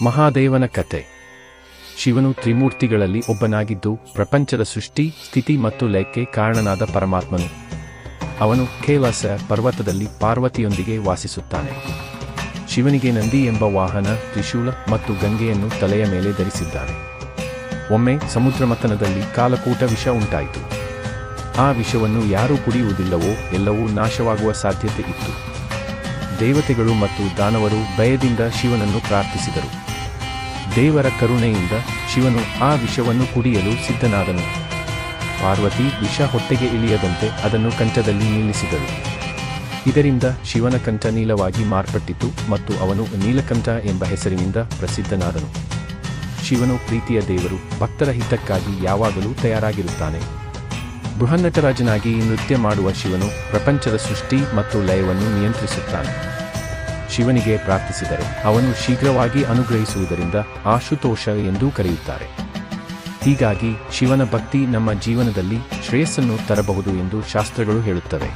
ಮಹಾದೇವನ ಕತೆ. ಶಿವನು ತ್ರಿಮೂರ್ತಿಗಳಲ್ಲಿ ಒಬ್ಬನಾಗಿದ್ದು ಪ್ರಪಂಚದ ಸೃಷ್ಟಿ, ಸ್ಥಿತಿ ಮತ್ತು ಲಯಕ್ಕೆ ಕಾರಣನಾದ ಪರಮಾತ್ಮನು. ಅವನು ಕೈಲಾಸ ಪರ್ವತದಲ್ಲಿ ಪಾರ್ವತಿಯೊಂದಿಗೆ ವಾಸಿಸುತ್ತಾನೆ. ಶಿವನಿಗೆ ನಂದಿ ಎಂಬ ವಾಹನ, ತ್ರಿಶೂಲ ಮತ್ತು ಗಂಗೆಯನ್ನು ತಲೆಯ ಮೇಲೆ ಧರಿಸಿದ್ದಾನೆ. ಒಮ್ಮೆ ಸಮುದ್ರಮಥನದಲ್ಲಿ ಕಾಲಕೂಟ ವಿಷ ಉಂಟಾಯಿತು. ಆ ವಿಷವನ್ನು ಯಾರೂ ಕುಡಿಯುವುದಿಲ್ಲವೋ ಎಲ್ಲವೂ ನಾಶವಾಗುವ ಸಾಧ್ಯತೆ ಇತ್ತು. ದೇವತೆಗಳು ಮತ್ತು ದಾನವರು ಭಯದಿಂದ ಶಿವನನ್ನು ಪ್ರಾರ್ಥಿಸಿದರು. ದೇವರ ಕರುಣೆಯಿಂದ ಶಿವನು ಆ ವಿಷವನ್ನು ಕುಡಿಯಲು ಸಿದ್ಧನಾದನು. ಪಾರ್ವತಿ ವಿಷ ಹೊಟ್ಟೆಗೆ ಇಳಿಯದಂತೆ ಅದನ್ನು ಕಂಠದಲ್ಲಿ ನಿಲ್ಲಿಸಿದಳು. ಇದರಿಂದ ಶಿವನ ಕಂಠ ನೀಲವಾಗಿ ಮಾರ್ಪಟ್ಟಿತು ಮತ್ತು ಅವನು ನೀಲಕಂಠ ಎಂಬ ಹೆಸರಿನಿಂದ ಪ್ರಸಿದ್ಧನಾದನು. ಶಿವನು ಪ್ರೀತಿಯ ದೇವರು, ಭಕ್ತರ ಹಿತಕ್ಕಾಗಿ ಯಾವಾಗಲೂ ತಯಾರಾಗಿರುತ್ತಾನೆ. ಬೃಹನ್ನಟರಾಜನಾಗಿ ನೃತ್ಯ ಮಾಡುವ ಶಿವನು ಪ್ರಪಂಚದ ಸೃಷ್ಟಿ ಮತ್ತು ಲಯವನ್ನು ನಿಯಂತ್ರಿಸುತ್ತಾನೆ. ಶಿವನಿಗೆ ಪ್ರಾರ್ಥಿಸಿದರೆ ಅವನು ಶೀಘ್ರವಾಗಿ ಅನುಗ್ರಹಿಸುವುದರಿಂದ ಆಶುತೋಷ ಎಂದೂ ಕರೆಯುತ್ತಾರೆ. ಹೀಗಾಗಿ ಶಿವನ ಭಕ್ತಿ ನಮ್ಮ ಜೀವನದಲ್ಲಿ ಶ್ರೇಯಸ್ಸನ್ನು ತರಬಹುದು ಎಂದು ಶಾಸ್ತ್ರಗಳು ಹೇಳುತ್ತವೆ.